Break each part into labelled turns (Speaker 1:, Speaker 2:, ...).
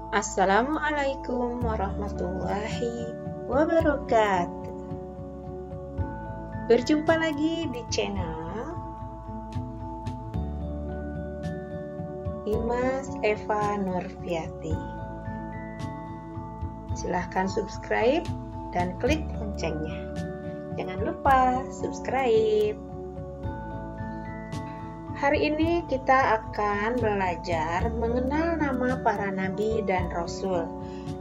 Speaker 1: Assalamualaikum warahmatullahi wabarakatuh. Berjumpa lagi di channel Imas Eva Nurfiati. Silahkan subscribe dan klik loncengnya. Jangan lupa subscribe. Hari ini kita akan belajar mengenal nama para nabi dan rasul.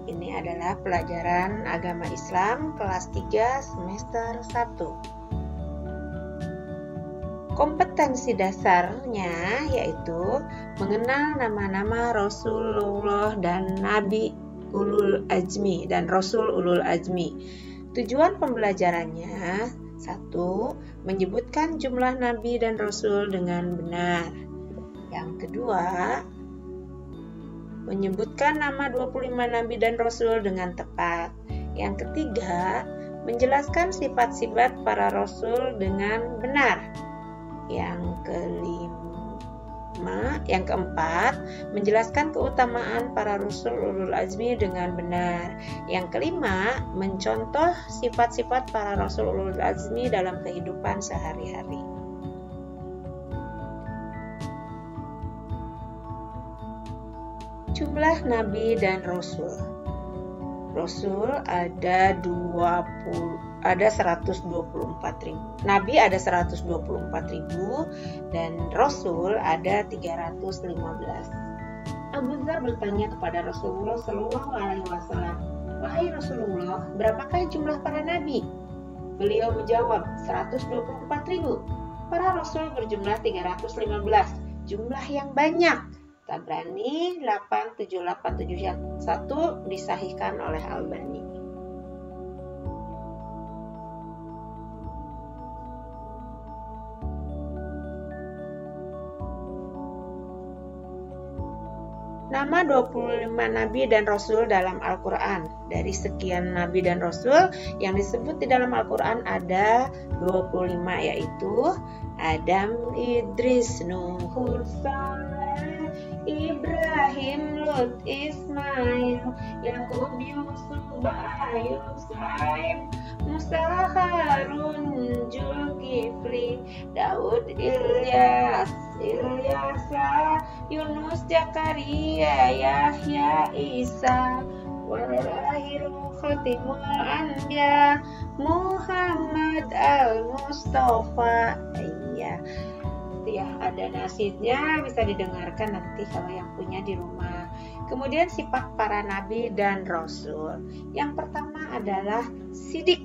Speaker 1: Ini adalah pelajaran agama Islam kelas 3 semester 1. Kompetensi dasarnya yaitu mengenal nama-nama Rasulullah dan Nabi Ulul Azmi dan Rasul Ulul Azmi. Tujuan pembelajarannya: 1. Menyebutkan jumlah nabi dan rasul dengan benar. Yang kedua, menyebutkan nama 25 nabi dan rasul dengan tepat. Yang ketiga, menjelaskan sifat-sifat para rasul dengan benar. Yang keempat, menjelaskan keutamaan para rasul ulul azmi dengan benar. Yang kelima, mencontoh sifat-sifat para rasul ulul azmi dalam kehidupan sehari-hari. Jumlah nabi dan rasul. Rasul ada 124.000. Nabi ada 124.000 dan Rasul ada 315. Abu Dzar bertanya kepada Rasulullah Shallallahu Alaihi Wasallam, "Wahai Rasulullah, berapakah jumlah para nabi?" Beliau menjawab, 124.000. Para Rasul berjumlah 315, jumlah yang banyak. Tabrani 87871 disahihkan oleh Albani. Nama 25 nabi dan rasul dalam Al-Quran. Dari sekian nabi dan rasul yang disebut di dalam Al-Quran ada 25, yaitu Adam, Idris, Nuh, Saleh, Ibrahim, Lut, Ismail, Yakub, Yusuf, Ayub, Shu'aib, Musa, Harun, Zulkifli, Daud, Ilyas, Yunus, Zakaria, Yahya, Isa, walakhiru khatimul anbiya, Muhammad al-Mustafa. Ya, ada nasidnya, bisa didengarkan nanti kalau yang punya di rumah. Kemudian sifat para nabi dan rasul. Yang pertama adalah sidik.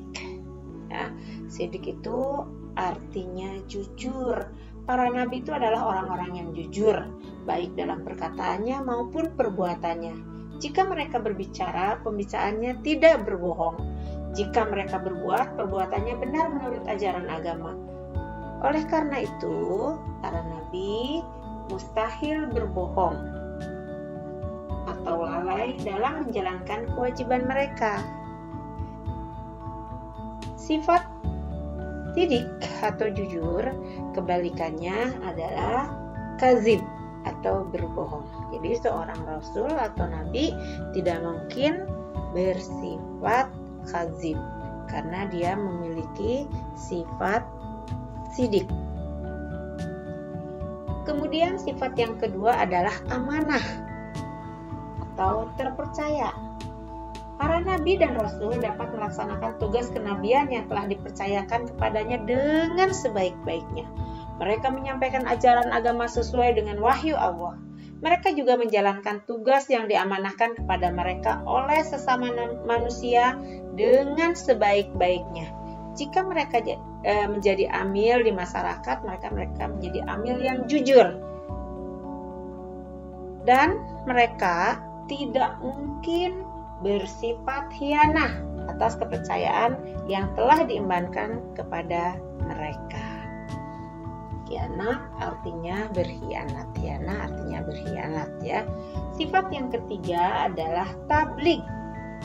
Speaker 1: Ya, sidik itu artinya jujur. Para nabi itu adalah orang-orang yang jujur, baik dalam perkataannya maupun perbuatannya. Jika mereka berbicara, pembicaraannya tidak berbohong. Jika mereka berbuat, perbuatannya benar menurut ajaran agama. Oleh karena itu, para nabi mustahil berbohong atau lalai dalam menjalankan kewajiban mereka. Sifat sidik atau jujur, kebalikannya adalah kazib atau berbohong. Jadi seorang rasul atau nabi tidak mungkin bersifat kazib karena dia memiliki sifat sidik. Kemudian sifat yang kedua adalah amanah atau terpercaya. Para nabi dan rasul dapat melaksanakan tugas kenabian yang telah dipercayakan kepadanya dengan sebaik-baiknya. Mereka menyampaikan ajaran agama sesuai dengan wahyu Allah. Mereka juga menjalankan tugas yang diamanahkan kepada mereka oleh sesama manusia dengan sebaik-baiknya. Jika mereka menjadi amil di masyarakat, mereka menjadi amil yang jujur. Dan mereka tidak mungkin bersifat khianah atas kepercayaan yang telah diembankan kepada mereka. Khianat artinya berkhianat. Khianat artinya berkhianat, ya. Sifat yang ketiga adalah tabligh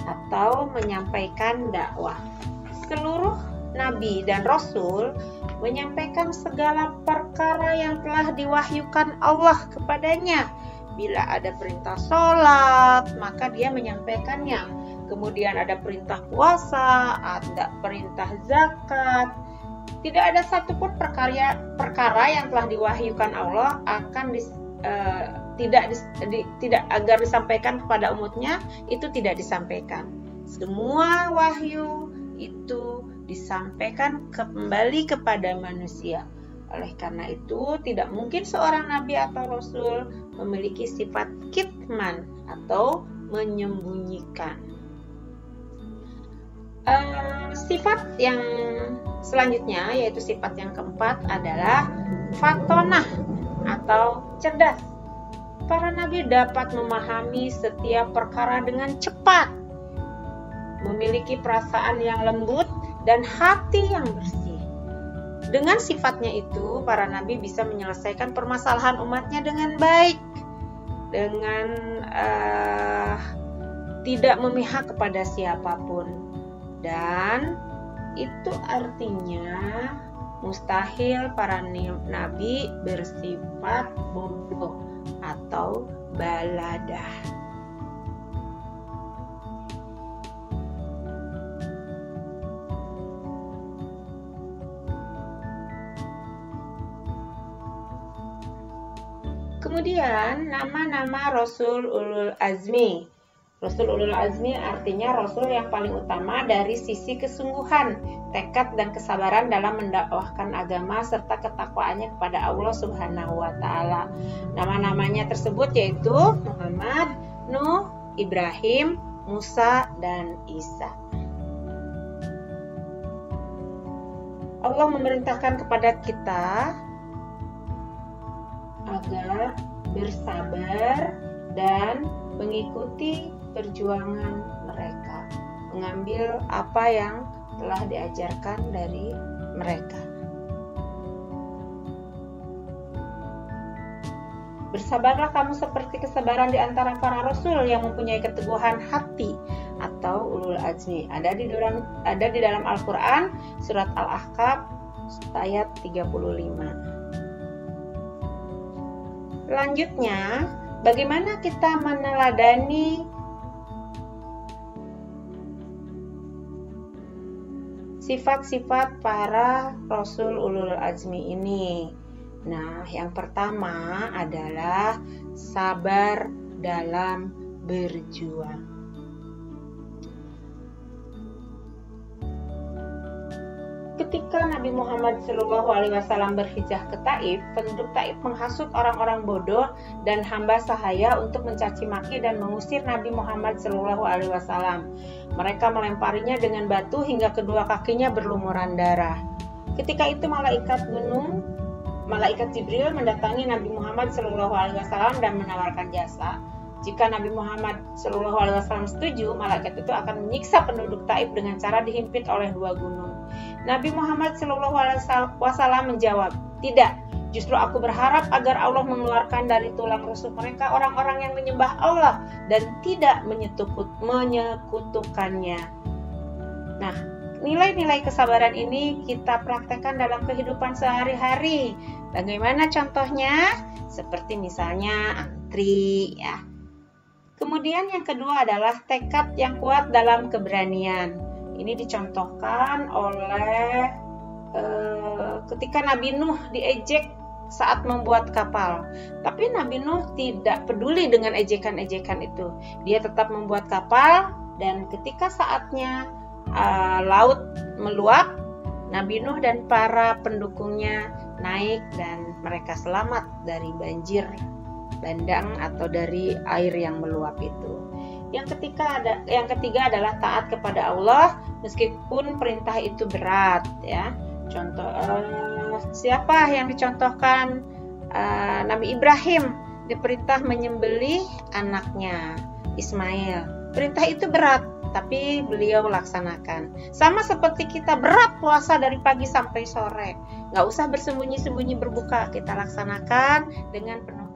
Speaker 1: atau menyampaikan dakwah. Seluruh nabi dan rasul menyampaikan segala perkara yang telah diwahyukan Allah kepadanya Bila ada perintah sholat, maka dia menyampaikannya. Kemudian ada perintah puasa, ada perintah zakat. Tidak ada satupun perkara yang telah diwahyukan Allah akan tidak agar disampaikan kepada umatnya, itu tidak disampaikan. Semua wahyu itu disampaikan kembali kepada manusia. Oleh karena itu, tidak mungkin seorang nabi atau rasul memiliki sifat kitman atau menyembunyikan. Sifat yang selanjutnya, yaitu sifat yang keempat, adalah fatonah atau cerdas. Para nabi dapat memahami setiap perkara dengan cepat, memiliki perasaan yang lembut dan hati yang bersih. Dengan sifatnya itu, para nabi bisa menyelesaikan permasalahan umatnya dengan baik, dengan tidak memihak kepada siapapun. Dan itu artinya mustahil para nabi bersifat bodoh atau baladah. Kemudian nama-nama Rasul Ulul Azmi. Rasul Ulul Azmi artinya Rasul yang paling utama dari sisi kesungguhan, tekad dan kesabaran dalam mendakwahkan agama serta ketakwaannya kepada Allah Subhanahu wa Ta'ala. Nama-namanya tersebut yaitu Muhammad, Nuh, Ibrahim, Musa, dan Isa. Allah memerintahkan kepada kita agar bersabar dan mengikuti perjuangan mereka, mengambil apa yang telah diajarkan dari mereka. Bersabarlah kamu seperti kesabaran di antara para rasul yang mempunyai keteguhan hati atau ulul azmi. Ada di dalam Al-Quran surat Al-Ahqaf ayat 35. Selanjutnya, bagaimana kita meneladani sifat-sifat para Rasul Ulul Azmi ini? Nah, yang pertama adalah sabar dalam berjuang. Ketika Nabi Muhammad SAW berhijrah ke Taif, penduduk Taif menghasut orang-orang bodoh dan hamba sahaya untuk mencaci maki dan mengusir Nabi Muhammad SAW. Mereka melemparinya dengan batu hingga kedua kakinya berlumuran darah. Ketika itu malaikat Jibril mendatangi Nabi Muhammad SAW dan menawarkan jasa. Jika Nabi Muhammad SAW setuju, malaikat itu akan menyiksa penduduk Taif dengan cara dihimpit oleh 2 gunung. Nabi Muhammad SAW menjawab, "Tidak, justru aku berharap agar Allah mengeluarkan dari tulang rusuk mereka orang-orang yang menyembah Allah dan tidak menyekutukannya." Nah, nilai-nilai kesabaran ini kita praktekkan dalam kehidupan sehari-hari. Bagaimana contohnya? Seperti misalnya antri, ya. Kemudian yang kedua adalah tekad yang kuat dalam keberanian. Ini dicontohkan oleh ketika Nabi Nuh diejek saat membuat kapal. Tapi Nabi Nuh tidak peduli dengan ejekan-ejekan itu. Dia tetap membuat kapal, dan ketika saatnya laut meluap, Nabi Nuh dan para pendukungnya naik dan mereka selamat dari banjir bandang atau dari air yang meluap itu. Yang ketiga adalah taat kepada Allah meskipun perintah itu berat, ya. Contoh siapa yang dicontohkan? Nabi Ibrahim diperintah menyembelih anaknya Ismail. Perintah itu berat, tapi beliau laksanakan. Sama seperti kita berat puasa dari pagi sampai sore, nggak usah bersembunyi-sembunyi berbuka, kita laksanakan dengan penuh